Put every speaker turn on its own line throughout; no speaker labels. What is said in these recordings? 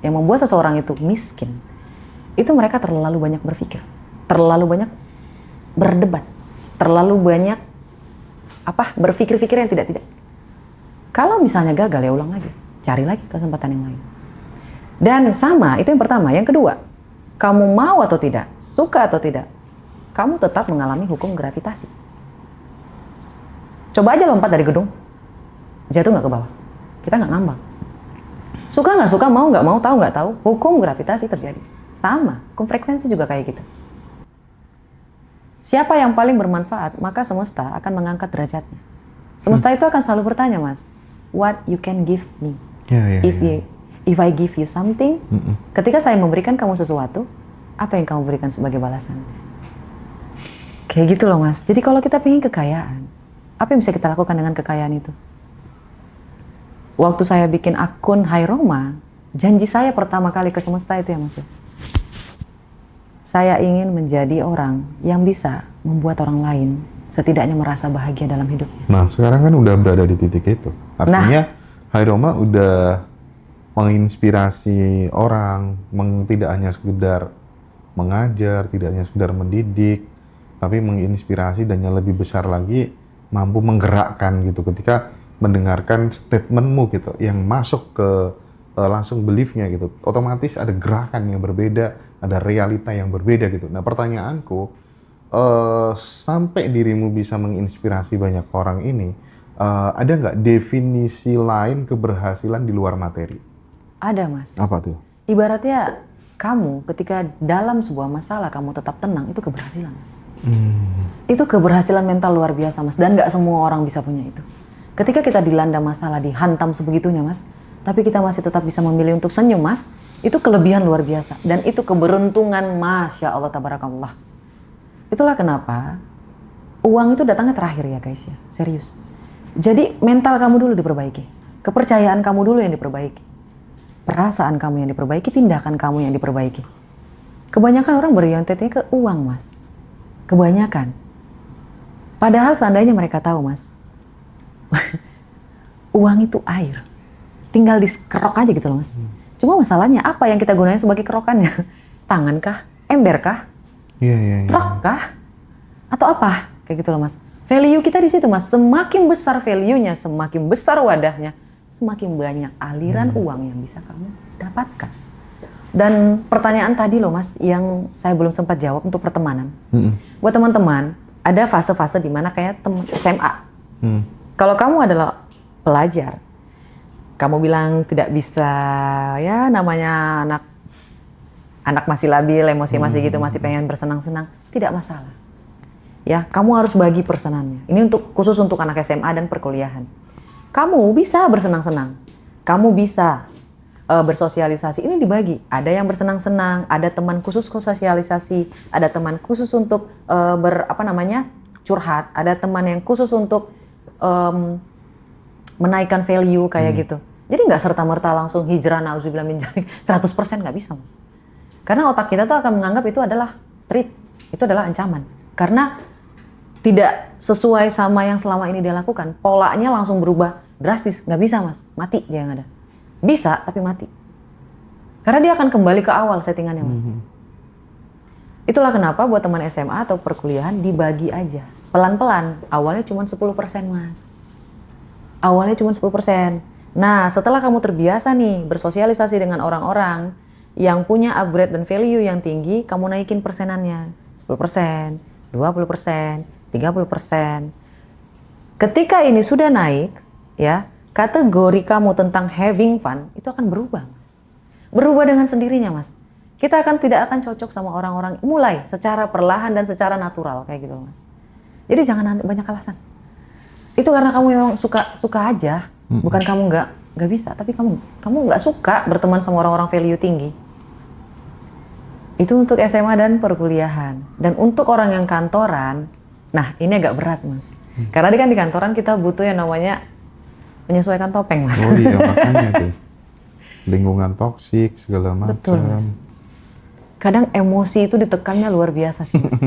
yang membuat seseorang itu miskin, itu mereka terlalu banyak berpikir, terlalu banyak berdebat, terlalu banyak berpikir-pikir yang tidak-tidak. Kalau misalnya gagal ya ulang lagi, cari lagi kesempatan yang lain. Dan sama, itu yang pertama. Yang kedua, kamu mau atau tidak, suka atau tidak, kamu tetap mengalami hukum gravitasi. Coba aja lompat dari gedung, jatuh nggak ke bawah, kita nggak ngambang. Suka nggak suka, mau nggak mau, tahu nggak tahu, hukum gravitasi terjadi. Sama, hukum frekuensi juga kayak gitu. Siapa yang paling bermanfaat, maka semesta akan mengangkat derajatnya. Semesta itu akan selalu bertanya, Mas, what you can give me? If I give you something, ketika saya memberikan kamu sesuatu, apa yang kamu berikan sebagai balasan? Kayak gitu loh, Mas. Jadi kalau kita pengen kekayaan, apa yang bisa kita lakukan dengan kekayaan itu? Waktu saya bikin akun Hai Roma, janji saya pertama kali ke semesta itu ya, Mas. Saya ingin menjadi orang yang bisa membuat orang lain setidaknya merasa bahagia dalam hidupnya.
Nah, sekarang kan udah berada di titik itu. Artinya Hai Roma udah menginspirasi orang, tidak hanya sekedar mengajar, tidak hanya sekedar mendidik, tapi menginspirasi dan yang lebih besar lagi mampu menggerakkan gitu ketika mendengarkan statementmu gitu yang masuk ke langsung beliefnya gitu, otomatis ada gerakan yang berbeda, ada realita yang berbeda gitu. Nah pertanyaanku, sampai dirimu bisa menginspirasi banyak orang ini, ada nggak definisi lain keberhasilan di luar materi?
Ada, Mas.
Apa tuh?
Ibaratnya kamu ketika dalam sebuah masalah kamu tetap tenang, itu keberhasilan, Mas. Itu keberhasilan mental luar biasa, Mas, dan nggak semua orang bisa punya itu. Ketika kita dilanda masalah, dihantam sebegitunya, Mas, tapi kita masih tetap bisa memilih untuk senyum, Mas, itu kelebihan luar biasa. Dan itu keberuntungan, Masya Allah, tabarakallah. Itulah kenapa uang itu datangnya terakhir ya, guys ya, serius. Jadi mental kamu dulu diperbaiki, kepercayaan kamu dulu yang diperbaiki, perasaan kamu yang diperbaiki, tindakan kamu yang diperbaiki. Kebanyakan orang berorientasinya ke uang, Mas. Kebanyakan. Padahal seandainya mereka tahu, Mas, uang itu air. Tinggal dikerok aja gitu loh, Mas. Cuma masalahnya apa yang kita gunakan sebagai kerokannya? Tangan kah? Ember kah? Truk kah? Atau apa? Kayak gitu loh, Mas. Value kita di situ, Mas. Semakin besar value-nya, semakin besar wadahnya, semakin banyak aliran uang yang bisa kamu dapatkan. Dan pertanyaan tadi loh, Mas, yang saya belum sempat jawab untuk pertemanan. Buat teman-teman, ada fase-fase di mana kayak SMA. Kalau kamu adalah pelajar, kamu bilang tidak bisa, ya namanya anak masih labil, emosi masih gitu, masih pengen bersenang-senang, tidak masalah. Ya, kamu harus bagi persenannya. Ini khusus untuk anak SMA dan perkuliahan. Kamu bisa bersenang-senang, kamu bisa bersosialisasi, ini dibagi. Ada yang bersenang-senang, ada teman khusus sosialisasi, ada teman khusus untuk curhat, ada teman yang khusus untuk menaikkan value kayak gitu. Jadi nggak serta-merta langsung hijrah na'udzubillah min dzalik 100% nggak bisa, Mas. Karena otak kita tuh akan menganggap itu adalah threat, itu adalah ancaman. Karena tidak sesuai sama yang selama ini dia lakukan, polanya langsung berubah drastis, nggak bisa, Mas. Mati dia yang ada. Bisa, tapi mati. Karena dia akan kembali ke awal settingannya, Mas. Itulah kenapa buat teman SMA atau perkuliahan dibagi aja. Pelan-pelan, awalnya cuma 10%, Mas. Awalnya cuma 10%. Nah, setelah kamu terbiasa nih bersosialisasi dengan orang-orang yang punya upgrade dan value yang tinggi, kamu naikin persenannya. 10%, 20%, 30%. Ketika ini sudah naik, ya, kategori kamu tentang having fun itu akan berubah, Mas. Berubah dengan sendirinya, Mas. Kita tidak akan cocok sama orang-orang, mulai secara perlahan dan secara natural kayak gitu, Mas. Jadi jangan banyak alasan. Itu karena kamu memang suka aja, bukan kamu nggak bisa, tapi kamu nggak suka berteman sama orang-orang value tinggi. Itu untuk SMA dan perkuliahan. Dan untuk orang yang kantoran, nah ini agak berat, Mas. Karena di kantoran kita butuh yang namanya menyesuaikan topeng, Mas.
Oh iya, makanya tuh. Lingkungan toksik, segala macam.
Betul, Mas. Kadang emosi itu ditekannya luar biasa sih, Mas.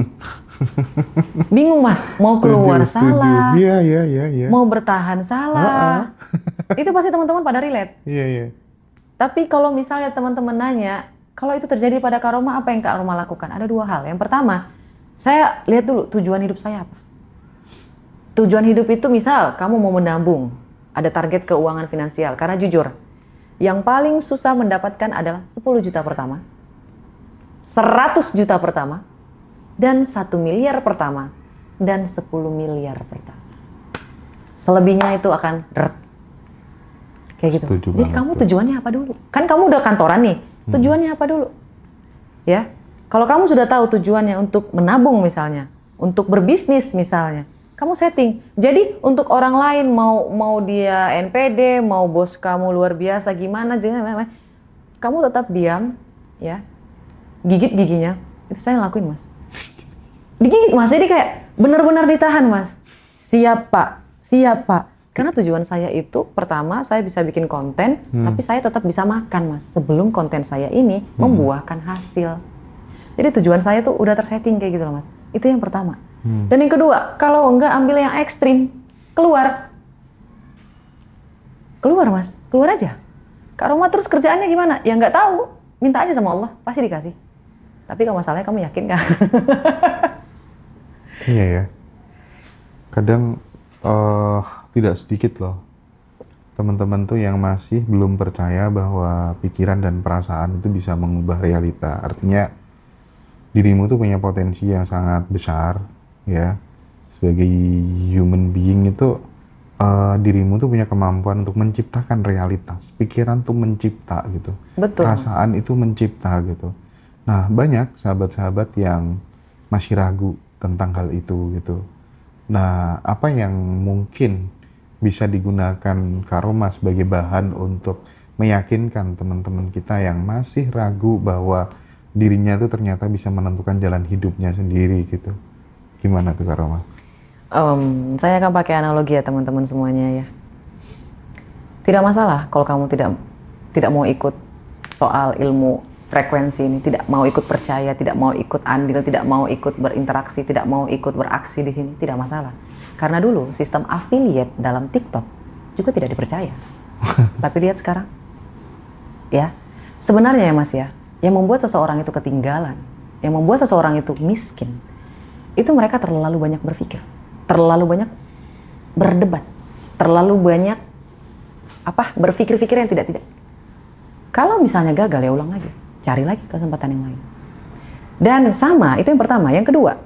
Bingung, Mas. Mau keluar salah.
Iya.
Mau bertahan salah. Itu pasti teman-teman pada relate.
Iya.
Tapi kalau misalnya teman-teman nanya, kalau itu terjadi pada Kak Roma, apa yang Kak Roma lakukan? Ada dua hal. Yang pertama, saya lihat dulu tujuan hidup saya apa. Tujuan hidup itu misal kamu mau menabung, ada target keuangan finansial. Karena jujur, yang paling susah mendapatkan adalah 10 juta pertama, 100 juta pertama, dan 1 miliar pertama, dan 10 miliar pertama. Selebihnya itu akan kayak gitu.
Setuju
Jadi
banget
kamu
tuh.
tujuannya apa dulu? Kan kamu udah kantoran nih, tujuannya apa dulu? Ya, kalau kamu sudah tahu tujuannya untuk menabung misalnya, untuk berbisnis misalnya, kamu setting. Jadi untuk orang lain mau dia NPD, mau bos kamu luar biasa gimana, kamu tetap diam, ya, gigit giginya. Itu saya lakuin, Mas. Digigit, Mas. Jadi kayak benar-benar ditahan, Mas. Siap, Pak. Siap, Pak. Karena tujuan saya itu, pertama saya bisa bikin konten, tapi saya tetap bisa makan, Mas. Sebelum konten saya ini membuahkan hasil. Jadi tujuan saya tuh udah tersetting kayak gitu loh, Mas. Itu yang pertama. Dan yang kedua, kalau enggak ambil yang ekstrim, keluar. Keluar, Mas. Keluar aja. Kak Roma terus kerjaannya gimana? Ya nggak tahu. Minta aja sama Allah, pasti dikasih. Tapi kalau masalahnya kamu yakin nggak?
Iya ya. Kadang tidak sedikit loh teman-teman tuh yang masih belum percaya bahwa pikiran dan perasaan itu bisa mengubah realita. Artinya dirimu tuh punya potensi yang sangat besar ya. Sebagai human being itu dirimu tuh punya kemampuan untuk menciptakan realitas. Pikiran tuh mencipta gitu.
Betul,
Perasaan itu mencipta gitu. Nah, banyak sahabat-sahabat yang masih ragu tentang hal itu gitu. Nah, apa yang mungkin bisa digunakan Kak Roma sebagai bahan untuk meyakinkan teman-teman kita yang masih ragu bahwa dirinya itu ternyata bisa menentukan jalan hidupnya sendiri gitu. Gimana tuh Kak Roma?
Saya akan pakai analogi ya teman-teman semuanya ya. Tidak masalah kalau kamu tidak mau ikut soal ilmu frekuensi ini, tidak mau ikut percaya, tidak mau ikut andil, tidak mau ikut berinteraksi, tidak mau ikut beraksi di sini, tidak masalah. Karena dulu sistem affiliate dalam TikTok juga tidak dipercaya. Tapi lihat sekarang, ya sebenarnya ya Mas ya, yang membuat seseorang itu ketinggalan, yang membuat seseorang itu miskin, itu mereka terlalu banyak berpikir, terlalu banyak berdebat, terlalu banyak berpikir-pikir yang tidak. Kalau misalnya gagal ya ulang lagi. Cari lagi kesempatan yang lain. Dan sama, itu yang pertama. Yang kedua,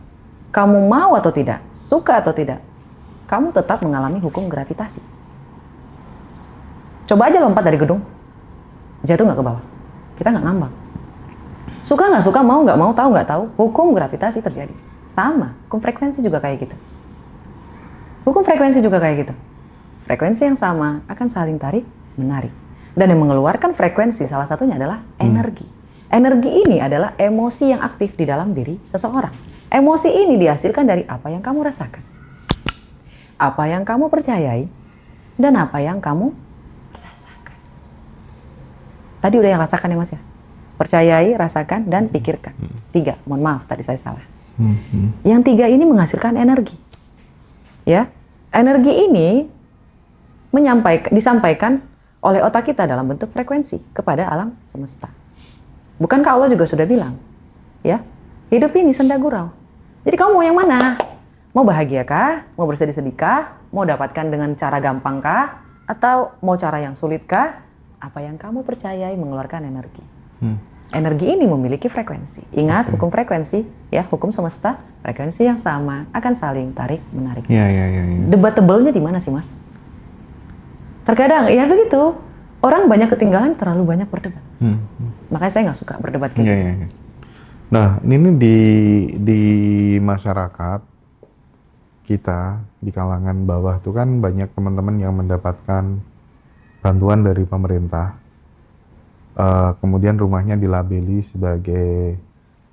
kamu mau atau tidak, suka atau tidak, kamu tetap mengalami hukum gravitasi. Coba aja lompat dari gedung, jatuh nggak ke bawah. Kita nggak ngambang. Suka nggak suka, mau nggak mau, tahu nggak tahu, hukum gravitasi terjadi. Sama, hukum frekuensi juga kayak gitu. Hukum frekuensi juga kayak gitu. Frekuensi yang sama akan saling tarik, menarik. Dan yang mengeluarkan frekuensi salah satunya adalah energi. Energi ini adalah emosi yang aktif di dalam diri seseorang. Emosi ini dihasilkan dari apa yang kamu rasakan, apa yang kamu percayai, dan apa yang kamu rasakan. Tadi udah yang rasakan ya Mas ya? Percayai, rasakan, dan pikirkan. 3, mohon maaf tadi saya salah. Yang 3 ini menghasilkan energi. Ya, energi ini disampaikan oleh otak kita dalam bentuk frekuensi kepada alam semesta. Bukankah Allah juga sudah bilang, ya, hidup ini senda gurau. Jadi kamu mau yang mana? Mau bahagia kah? Mau bersedih-sedih kah? Mau dapatkan dengan cara gampang kah? Atau mau cara yang sulit kah? Apa yang kamu percayai mengeluarkan energi. Energi ini memiliki frekuensi. Ingat hukum frekuensi, ya, hukum semesta, frekuensi yang sama akan saling tarik menarik.
Ya.
Debatable-nya di mana sih Mas? Terkadang ya begitu. Orang banyak ketinggalan, terlalu banyak berdebat. Makanya saya nggak suka berdebat kayak gitu.
Ya. Nah, ini di masyarakat kita, di kalangan bawah tuh kan banyak teman-teman yang mendapatkan bantuan dari pemerintah. Kemudian rumahnya dilabeli sebagai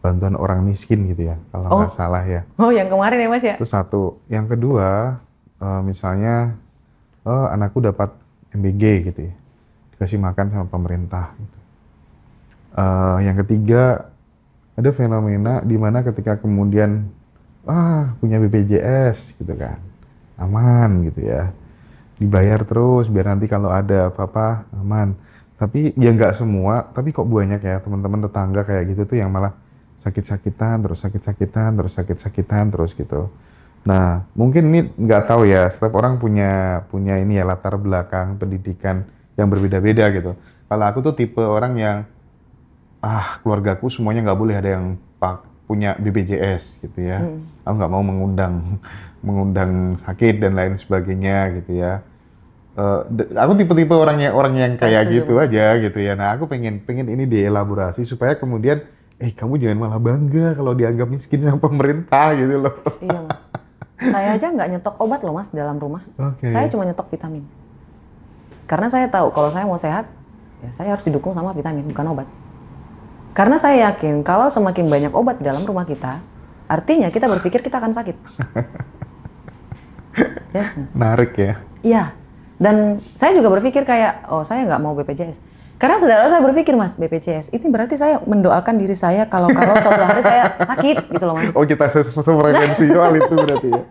bantuan orang miskin gitu ya, kalau nggak salah ya.
Oh, yang kemarin ya Mas ya?
Itu satu. Yang kedua, misalnya, anakku dapat MBG gitu ya, dikasih makan sama pemerintah gitu. Yang ketiga, ada fenomena di mana ketika kemudian punya BPJS gitu kan, aman gitu ya, dibayar terus biar nanti kalau ada apa-apa aman. Tapi ya nggak semua, tapi kok banyak ya teman-teman tetangga kayak gitu tuh yang malah sakit-sakitan, terus sakit-sakitan, terus sakit-sakitan, terus gitu. Nah, mungkin ini nggak tahu ya, setiap orang punya punya ini ya latar belakang pendidikan yang berbeda-beda gitu. Kalau aku tuh tipe orang yang keluargaku semuanya nggak boleh ada yang punya BPJS gitu ya. Aku nggak mau mengundang mengundang sakit dan lain sebagainya gitu ya. Aku tipe-tipe orang yang
Saya
kayak
setuju,
gitu
Mas.
aja gitu ya. Nah, aku pengen pengen ini dielaborasi supaya kemudian kamu jangan malah bangga kalau dianggap miskin sama pemerintah gitu loh.
Iya Mas. Saya aja nggak nyetok obat loh Mas dalam rumah.
Oke.
Saya cuma nyetok vitamin. Karena saya tahu kalau saya mau sehat, ya saya harus didukung sama vitamin, bukan obat. Karena saya yakin kalau semakin banyak obat di dalam rumah kita, artinya kita berpikir kita akan sakit. Yes, Mas.
Menarik ya.
Iya. Dan saya juga berpikir kayak, oh saya nggak mau BPJS. Karena saudara saya berpikir Mas, BPJS, ini berarti saya mendoakan diri saya kalau suatu hari saya sakit gitu loh Mas.
Oh, kita sefrekuensi soal itu berarti ya.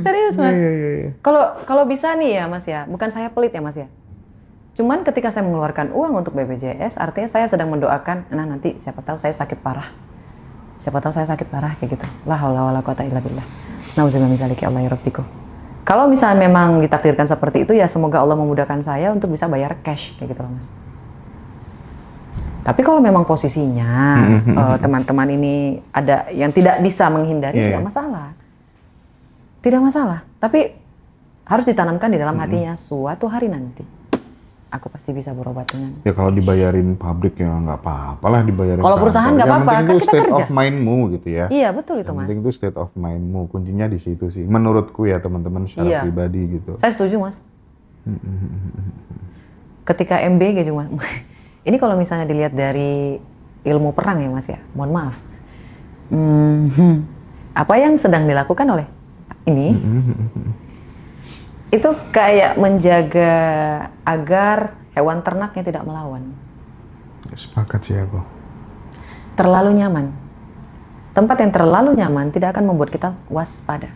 Serius Mas.
Iya.
Kalau bisa nih ya Mas ya, bukan saya pelit ya Mas ya. Cuman ketika saya mengeluarkan uang untuk BPJS, artinya saya sedang mendoakan, nah nanti siapa tahu saya sakit parah. Siapa tahu saya sakit parah kayak gitu. La haula wala quwata illa billah. Nauzubillah min dzalika Allah ya rabbiku. Kalau misalnya memang ditakdirkan seperti itu ya semoga Allah memudahkan saya untuk bisa bayar cash kayak gitu loh Mas. Tapi kalau memang posisinya teman-teman ini ada yang tidak bisa menghindari, tidak masalah. Tidak masalah. Tapi harus ditanamkan di dalam hatinya suatu hari nanti aku pasti bisa berobat dengan.
Ya kalau dibayarin pabrik ya nggak apa-apa lah dibayarin.
Kalau perusahaan nggak apa-apa,
kan kita
kerja.
state of mindmu gitu ya.
Iya betul itu
Yang
Mas.
penting itu state of mindmu, kuncinya di situ sih. Menurutku ya teman-teman secara pribadi gitu.
Saya setuju Mas. Ketika MBG cuma, ini kalau misalnya dilihat dari ilmu perang ya Mas ya, mohon maaf. Apa yang sedang dilakukan oleh ini? Itu kayak menjaga agar hewan ternaknya tidak melawan.
Sepakat sih aku.
Terlalu nyaman. Tempat yang terlalu nyaman tidak akan membuat kita waspada.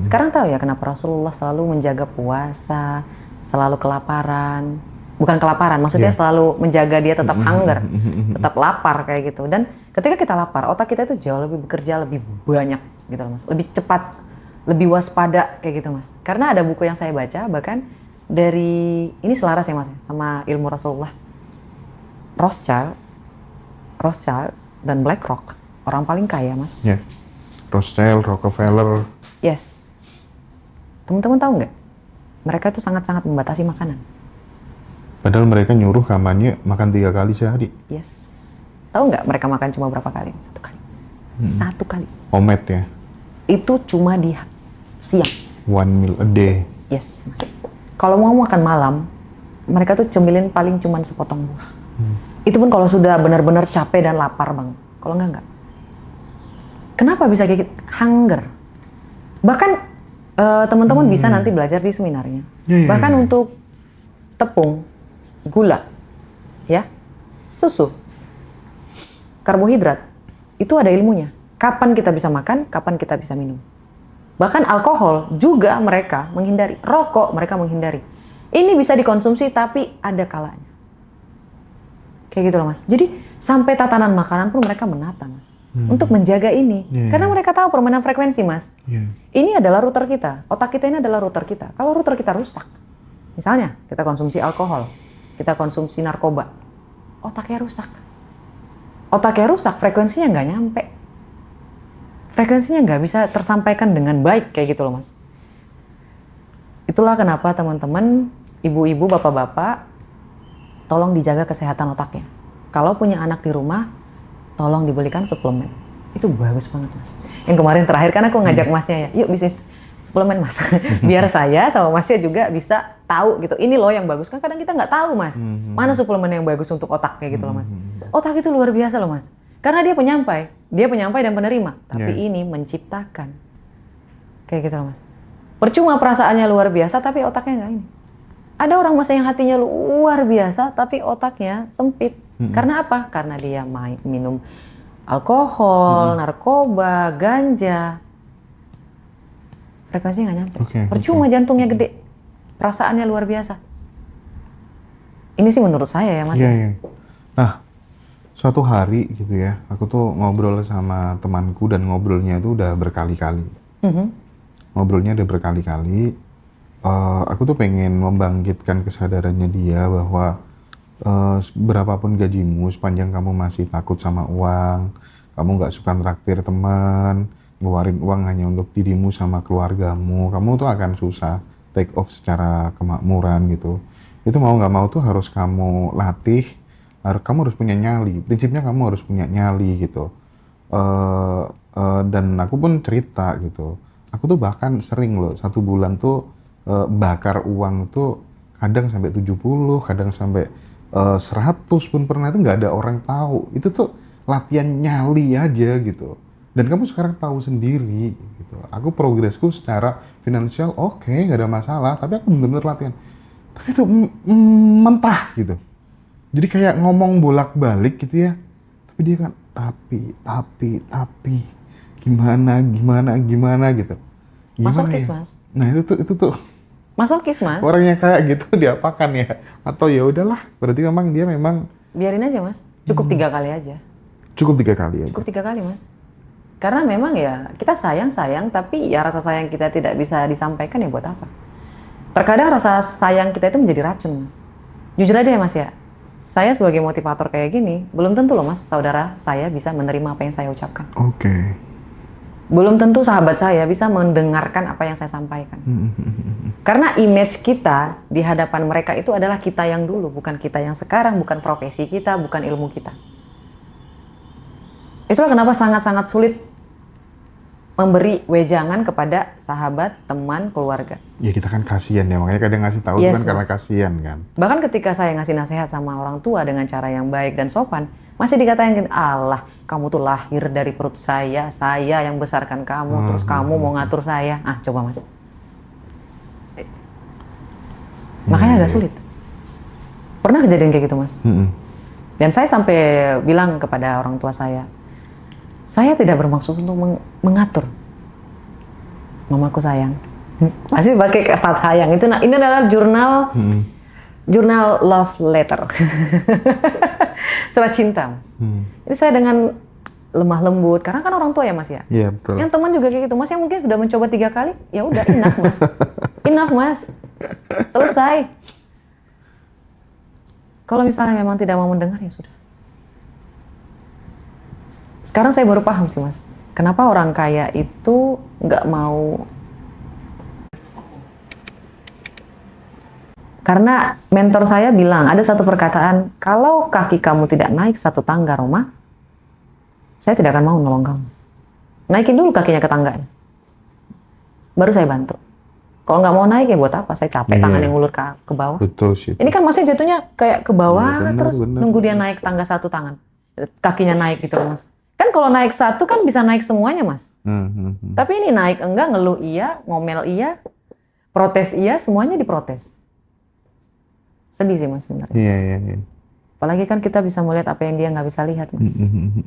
Sekarang tahu ya kenapa Rasulullah selalu menjaga puasa, selalu kelaparan. Bukan kelaparan, maksudnya selalu menjaga dia tetap hunger, tetap lapar kayak gitu. Dan ketika kita lapar, otak kita itu jauh lebih bekerja lebih banyak gitu loh Mas. Lebih cepat, lebih waspada kayak gitu Mas. Karena ada buku yang saya baca bahkan dari ini selaras ya Mas sama ilmu Rasulullah. Rothschild dan BlackRock, orang paling kaya Mas.
Ya. Rothschild, Rockefeller.
Yes. Teman-teman tahu nggak? Mereka itu sangat-sangat membatasi makanan.
Padahal mereka nyuruh kamarnya makan 3 kali sehari.
Yes. Tahu nggak mereka makan cuma berapa kali? 1 kali. 1 kali.
Omet ya.
Itu cuma di siang.
1 meal a day.
Yes, Mas. Kalau mau makan malam, mereka tuh cemilin paling cuma sepotong buah. Itu pun kalau sudah benar-benar capek dan lapar banget. Kalau enggak. Kenapa bisa kayak gitu? Hunger. Bahkan teman-teman bisa nanti belajar di seminarnya. Bahkan untuk tepung, gula, ya, susu, karbohidrat, itu ada ilmunya. Kapan kita bisa makan, kapan kita bisa minum. Bahkan alkohol juga mereka menghindari. Rokok mereka menghindari. Ini bisa dikonsumsi tapi ada kalanya. Kayak gitu loh Mas. Jadi sampai tatanan makanan pun mereka menata Mas. Untuk menjaga ini. Karena mereka tahu permainan frekuensi Mas. Ini adalah router kita. Otak kita ini adalah router kita. Kalau router kita rusak, misalnya kita konsumsi alkohol, kita konsumsi narkoba, otaknya rusak. Otaknya rusak, frekuensinya nggak nyampe. Frekuensinya nggak bisa tersampaikan dengan baik kayak gitu loh Mas. Itulah kenapa teman-teman, ibu-ibu, bapak-bapak, tolong dijaga kesehatan otaknya. Kalau punya anak di rumah, tolong dibelikan suplemen. Itu bagus banget Mas. Yang kemarin terakhir kan aku ngajak Masnya ya, yuk bisnis suplemen Mas. Biar saya sama Masnya juga bisa tahu gitu. Ini loh yang bagus. Kan kadang kita nggak tahu Mas. Mana suplemen yang bagus untuk otak kayak gitu loh Mas. Otak itu luar biasa loh Mas. Karena dia penyampai dan penerima. Tapi ini menciptakan. Kayak gitu loh Mas. Percuma perasaannya luar biasa tapi otaknya nggak ini. Ada orang Mas yang hatinya luar biasa tapi otaknya sempit. Karena apa? Karena dia minum alkohol, narkoba, ganja. Frekuensinya nggak nyampe. Percuma jantungnya gede. Perasaannya luar biasa. Ini sih menurut saya ya Mas.
Iya, iya. Nah, suatu hari gitu ya, aku tuh ngobrol sama temanku dan ngobrolnya itu udah berkali-kali. Ngobrolnya udah berkali-kali. Aku tuh pengen membangkitkan kesadarannya dia bahwa berapapun gajimu, sepanjang kamu masih takut sama uang, kamu nggak suka traktir teman, ngeluarin uang hanya untuk dirimu sama keluargamu, kamu tuh akan susah take off secara kemakmuran gitu. Itu mau nggak mau tuh harus kamu latih, kamu harus punya nyali. Prinsipnya kamu harus punya nyali gitu. Dan aku pun cerita gitu. Aku tuh bahkan sering loh, 1 bulan tuh bakar uang tuh kadang sampai 70, kadang sampai 100 pun pernah, itu nggak ada orang tahu. Itu tuh latihan nyali aja gitu. Dan kamu sekarang tahu sendiri gitu. Aku progresku secara finansial oke, nggak ada masalah. Tapi aku bener-bener latihan. Tapi itu mentah gitu. Jadi kayak ngomong bolak-balik gitu ya. Tapi dia kan tapi gimana gitu. Gimana
Masokis,
ya?
Mas.
Nah itu tuh
Masokis, Mas.
orang yang kayak gitu diapakan ya? Atau ya udahlah, berarti memang dia memang
Biarin aja, Mas. Cukup 3 kali aja.
cukup 3 kali aja.
Cukup 3 kali, Mas. Karena memang ya kita sayang, tapi ya rasa sayang kita tidak bisa disampaikan ya buat apa? Terkadang rasa sayang kita itu menjadi racun, Mas. Jujur aja ya, Mas ya. Saya sebagai motivator kayak gini, belum tentu loh, Mas, saudara saya bisa menerima apa yang saya ucapkan.
Oke.
Belum tentu sahabat saya bisa mendengarkan apa yang saya sampaikan. Karena image kita di hadapan mereka itu adalah kita yang dulu, bukan kita yang sekarang, bukan profesi kita, bukan ilmu kita. Itulah kenapa sangat-sangat sulit memberi wejangan kepada sahabat, teman, keluarga.
Ya kita kan kasihan ya, makanya kadang ngasih tahu
Yes,
kan karena
Mas.
kasihan kan.
Bahkan ketika saya ngasih nasihat sama orang tua dengan cara yang baik dan sopan, masih dikatain, Allah, kamu tuh lahir dari perut saya yang besarkan kamu, terus kamu mau ngatur saya. Ah, coba Mas. Makanya agak sulit. Pernah kejadian kayak gitu, Mas. Dan saya sampai bilang kepada orang tua saya tidak bermaksud untuk mengatur. Mamaku sayang. Pasti pakai kata sayang. Ini adalah jurnal love letter. Surat cinta, Mas. Jadi saya dengan lemah lembut, karena kan orang tua ya, Mas ya.
Iya, betul.
Yang teman juga kayak gitu, Mas, yang mungkin sudah mencoba 3 kali, ya udah enough, Mas. Enough, Mas. Selesai. Kalau misalnya memang tidak mau mendengar, ya sudah. Sekarang saya baru paham sih, Mas. Kenapa orang kaya itu nggak mau. Karena mentor saya bilang, ada satu perkataan, kalau kaki kamu tidak naik 1 tangga rumah, saya tidak akan mau nolong kamu. Naikin dulu kakinya ke tangganya. Baru saya bantu. Kalau nggak mau naik ya buat apa? Saya capek tangan yang ngulur ke bawah.
Betul sih.
Ini kan masnya jatuhnya kayak ke bawah,
Bener,
terus
bener.
nunggu dia naik tangga 1 tangan. Kakinya naik gitu loh, Mas. Kan kalau naik 1 kan bisa naik semuanya, Mas. Tapi ini naik enggak, ngeluh iya, ngomel iya, protes iya, semuanya diprotes. Sedih sih, Mas, sebenarnya.
Iya.
Apalagi kan kita bisa melihat apa yang dia nggak bisa lihat, Mas.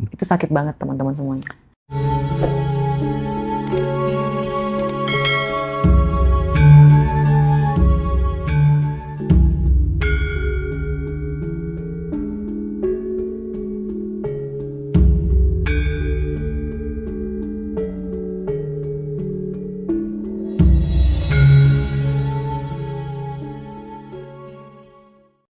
Itu sakit banget teman-teman semuanya.